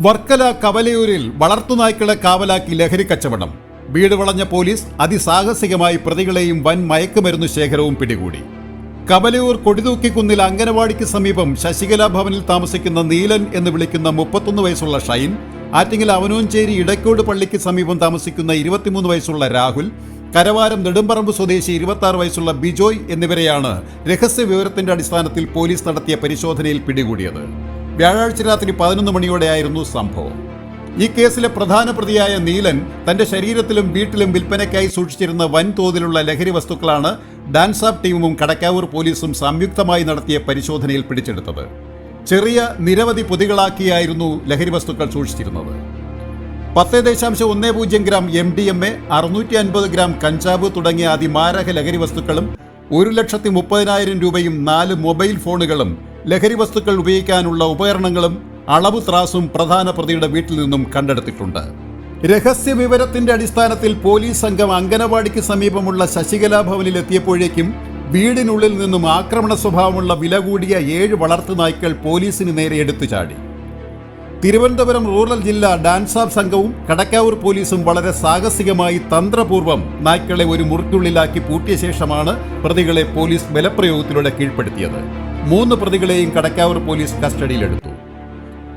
വർക്കല കവലയൂരിൽ വളർത്തുനായ്ക്കളെ കാവലാക്കി ലഹരി കച്ചവടം. വീട് വളഞ്ഞ പോലീസ് അതിസാഹസികമായി പ്രതികളെയും വൻ മയക്കുമരുന്നു ശേഖരവും പിടികൂടി. കവലയൂർ കൊടിതൂക്കിക്കുന്നിൽ അംഗനവാടിക്ക് സമീപം ശശികല ഭവനിൽ താമസിക്കുന്ന നീലൻ എന്ന് വിളിക്കുന്ന 31 വയസ്സുള്ള ഷൈൻ, ആറ്റിങ്ങൽ അവനോഞ്ചേരി ഇടക്കോട് പള്ളിക്ക് സമീപം താമസിക്കുന്ന 23 വയസ്സുള്ള രാഹുൽ, കരവാരം നെടുമ്പറമ്പ് സ്വദേശി 26 വയസ്സുള്ള ബിജോയ് എന്നിവരെയാണ് രഹസ്യ വിവരത്തിന്റെ അടിസ്ഥാനത്തിൽ പോലീസ് നടത്തിയ പരിശോധനയിൽ പിടികൂടിയത്. വ്യാഴാഴ്ച രാത്രി 11 മണിയോടെയായിരുന്നു സംഭവം. ഈ കേസിലെ പ്രധാന പ്രതിയായ നീലൻ തന്റെ ശരീരത്തിലും വീട്ടിലും വിൽപ്പനയ്ക്കായി സൂക്ഷിച്ചിരുന്ന വൻതോതിലുള്ള ലഹരി വസ്തുക്കളാണ് ഡാൻസാപ്പ് ടീമും കടക്കാവൂർ പോലീസും സംയുക്തമായി നടത്തിയ പരിശോധനയിൽ പിടിച്ചെടുത്തത്. ചെറിയ നിരവധി പൊതികളാക്കിയായിരുന്നു ലഹരി വസ്തുക്കൾ സൂക്ഷിച്ചിരുന്നത്. 10.10 ഗ്രാം MDMA, 650 ഗ്രാം കഞ്ചാവ് തുടങ്ങിയ അതിമാരക ലഹരി വസ്തുക്കളും 1,30,000 രൂപയും 4 മൊബൈൽ ഫോണുകളും ലഹരി വസ്തുക്കൾ ഉപയോഗിക്കാനുള്ള ഉപകരണങ്ങളും അളവ് ത്രാസും പ്രധാന പ്രതിയുടെ വീട്ടിൽ നിന്നും കണ്ടെടുത്തിട്ടുണ്ട്. രഹസ്യ വിവരത്തിന്റെ അടിസ്ഥാനത്തിൽ പോലീസ് സംഘം അംഗനവാടിക്ക് സമീപമുള്ള ശശികല ഭവനിൽ എത്തിയപ്പോഴേക്കും വീടിനുള്ളിൽ നിന്നും ആക്രമണ സ്വഭാവമുള്ള വില കൂടിയ 7 വളർത്തുനായ്ക്കൾ പോലീസിന് നേരെ എടുത്തു ചാടി. തിരുവനന്തപുരം റൂറൽ ജില്ലാ ഡാൻസാപ്പ് സംഘവും കടക്കാവൂർ പോലീസും വളരെ സാഹസികമായി തന്ത്രപൂർവ്വം നായ്ക്കളെ ഒരു മുറിക്കുള്ളിലാക്കി പൂട്ടിയ ശേഷമാണ് പ്രതികളെ പോലീസ് ബലപ്രയോഗത്തിലൂടെ കീഴ്പ്പെടുത്തിയത്. 3 പ്രതികളെയും കടക്കാവൂർ പോലീസ് കസ്റ്റഡിയിലെടുത്തു.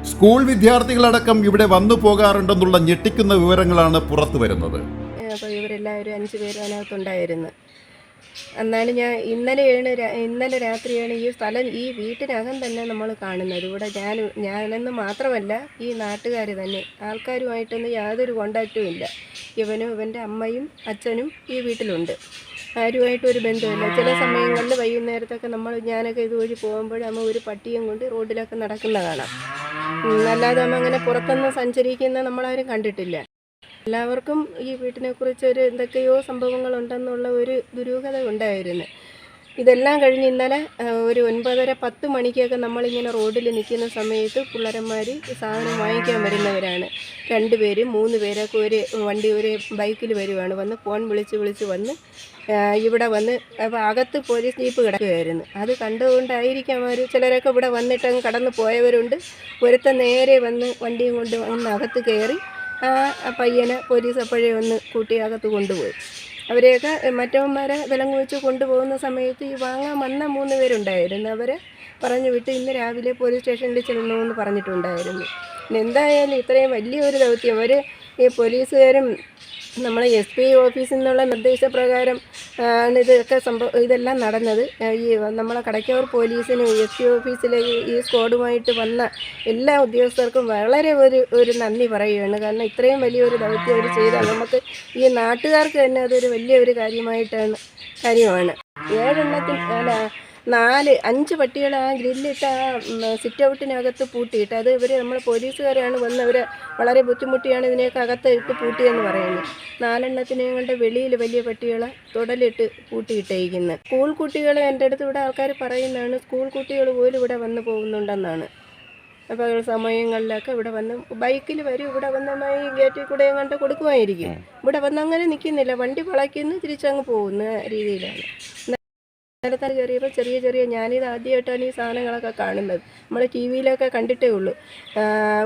സ്കൂൾ വിദ്യാർത്ഥികളടക്കം ഇവിടെ വന്നു പോകാറുണ്ടെന്നുള്ള ഞെട്ടിക്കുന്ന വിവരങ്ങളാണ് പുറത്തു വരുന്നത്. അപ്പോൾ ഇവരെല്ലാവരും 5 പേര് അതിനകത്തുണ്ടായിരുന്നു. എന്നാലും ഇന്നലെ രാത്രിയാണ് ഈ സ്ഥലം, ഈ വീട്ടിനകം തന്നെ നമ്മൾ കാണുന്നത്. ഇവിടെ ഞാനെന്ന് മാത്രമല്ല, ഈ നാട്ടുകാർ തന്നെ, ആൾക്കാരുമായിട്ടൊന്നും യാതൊരു കോണ്ടാക്റ്റും ഇല്ല. ഇവനും ഇവൻ്റെ അമ്മയും അച്ഛനും ഈ വീട്ടിലുണ്ട്. ആരുമായിട്ടും ഒരു ബന്ധമില്ല. ചില സമയങ്ങളിൽ വൈകുന്നേരത്തൊക്കെ ഞാനൊക്കെ ഇതുവഴി പോകുമ്പോൾ അമ്മ ഒരു പട്ടിയും കൊണ്ട് റോഡിലൊക്കെ നടക്കുന്ന കാണാം. അല്ലാതെ അമ്മ അങ്ങനെ പുറത്തൊന്നും സഞ്ചരിക്കുന്ന നമ്മളാരും കണ്ടിട്ടില്ല. എല്ലാവർക്കും ഈ വീട്ടിനെക്കുറിച്ച് എന്തൊക്കെയോ സംഭവങ്ങളുണ്ടെന്നുള്ള ഒരു ദുരൂഹത ഉണ്ടായിരുന്നു. ഇതെല്ലാം കഴിഞ്ഞ് ഇന്നലെ ഒരു 9:30-10 മണിക്കൊക്കെ നമ്മളിങ്ങനെ റോഡിൽ നിൽക്കുന്ന സമയത്ത് പിള്ളേരന്മാർ സാധനം വാങ്ങിക്കാൻ വരുന്നവരാണ്. 2 പേര് 3 പേരൊക്കെ ഒരു ബൈക്കിൽ വരുവാണ്. വന്ന് ഫോൺ വിളിച്ച് വന്ന് ഇവിടെ വന്ന്, അപ്പോൾ അകത്ത് പോലീസ് ജീപ്പ് കിടക്കുകയായിരുന്നു. അത് കണ്ടുകൊണ്ടായിരിക്കാം അവർ ചിലരൊക്കെ ഇവിടെ വന്നിട്ട് അങ്ങ് കടന്നു പോയവരുണ്ട്. ഒരുത്തൻ നേരെ വന്ന് വണ്ടിയും കൊണ്ട് വന്ന് അകത്ത് കയറി ആ പയ്യനെ പോലീസ് അപ്പോഴേ ഒന്ന് കൂട്ടി അകത്ത് കൊണ്ടുപോയി. അവരെയൊക്കെ മറ്റവന്മാരെ വിലങ്ങ് വെച്ച് കൊണ്ടുപോകുന്ന സമയത്ത് ഈ വാങ്ങാൻ വന്ന 3 പേരുണ്ടായിരുന്നു. അവരെ പറഞ്ഞു വിട്ട് ഇന്ന് രാവിലെ പോലീസ് സ്റ്റേഷനിൽ ചെല്ലണമെന്ന് പറഞ്ഞിട്ടുണ്ടായിരുന്നു. എന്തായാലും ഇത്രയും വലിയൊരു ദൗത്യം ഈ പോലീസുകാരും നമ്മളെ SP ഓഫീസിൽ നിന്നുള്ള നിർദ്ദേശപ്രകാരം ആണ് ഇതെല്ലാം നടന്നത്. ഈ നമ്മളെ കടക്കാവൂർ പോലീസിനും SP ഓഫീസിലെ ഈ സ്ക്വാഡുമായിട്ട് വന്ന എല്ലാ ഉദ്യോഗസ്ഥർക്കും വളരെ ഒരു നന്ദി പറയുകയാണ്. കാരണം ഇത്രയും വലിയൊരു ദൗത്യം അവർ ചെയ്താൽ നമുക്ക് ഈ നാട്ടുകാർക്ക് തന്നെ അതൊരു വലിയൊരു കാര്യമാണ്. 5 പട്ടികൾ ആ ഗ്രില്ലിട്ട് ആ സിറ്റ് ഔട്ടിനകത്ത് പൂട്ടിയിട്ട്, അത് നമ്മൾ പോലീസുകാരാണ് വന്നവരെ വളരെ ബുദ്ധിമുട്ടിയാണ് ഇതിനെയൊക്കെ അകത്ത് ഇട്ട് പൂട്ടിയെന്ന് പറയുന്നത്. 4 എണ്ണത്തിനെയും കൊണ്ട് വെളിയിൽ വലിയ പട്ടികളെ തുടലിട്ട് പൂട്ടിയിട്ടേക്കുന്നത്. സ്കൂൾ കുട്ടികൾ എൻ്റെ അടുത്ത് ഇവിടെ ആൾക്കാർ പറയുന്നതാണ്, സ്കൂൾ കുട്ടികൾ പോലും ഇവിടെ വന്ന് പോകുന്നുണ്ടെന്നാണ്. അപ്പോൾ സമയങ്ങളിലൊക്കെ ഇവിടെ വന്ന് ബൈക്കിൽ വരും, ഇവിടെ വന്ന് ഈ ഗേറ്റിൽ കൂടെ കണ്ട് കൊടുക്കുമായിരിക്കും. ഇവിടെ വന്ന് അങ്ങനെ നിൽക്കുന്നില്ല, വണ്ടി വളയ്ക്കുന്നു തിരിച്ചങ്ങ് പോകുന്ന രീതിയിലാണ്. സ്ഥലത്ത് കയറിയപ്പോൾ ചെറിയ ഞാനിത് ആദ്യമായിട്ടാണ് ഈ സാധനങ്ങളൊക്കെ കാണുന്നത്. നമ്മൾ TV യിലൊക്കെ കണ്ടിട്ടേ ഉള്ളൂ.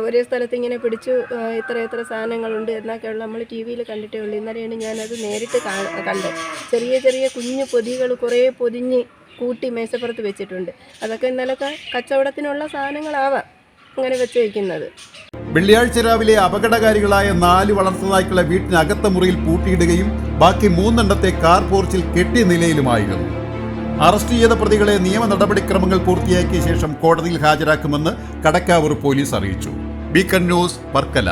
ഒരേ സ്ഥലത്ത് ഇങ്ങനെ പിടിച്ചു ഇത്ര സാധനങ്ങളുണ്ട് എന്നൊക്കെയുള്ള നമ്മൾ TV യിൽ കണ്ടിട്ടേ ഉള്ളൂ. ഇന്നലെയാണ് ഞാനത് നേരിട്ട് കണ്ടത്. ചെറിയ കുഞ്ഞു പൊതികൾ കുറേ പൊതിഞ്ഞ് കൂട്ടി മേശപ്പുറത്ത് വെച്ചിട്ടുണ്ട്. അതൊക്കെ ഇന്നലൊക്കെ കച്ചവടത്തിനുള്ള സാധനങ്ങളാവാം അങ്ങനെ വെച്ച് വയ്ക്കുന്നത്. വെള്ളിയാഴ്ച രാവിലെ അപകടകാരികളായ 4 വളർത്തുനായ്ക്കളെ വീട്ടിനകത്ത മുറിയിൽ പൂട്ടിയിടുകയും ബാക്കി 3 എണ്ണത്തെ കാർ പോർച്ചിൽ കെട്ടിയ നിലയിലുമായിരുന്നു. അറസ്റ്റ് ചെയ്ത പ്രതികളെ നിയമ നടപടിക്രമങ്ങൾ പൂർത്തിയാക്കിയ ശേഷം കോടതിയിൽ ഹാജരാക്കുമെന്ന് കടക്കാവൂർ പോലീസ് അറിയിച്ചു. Beacon news, Varkala.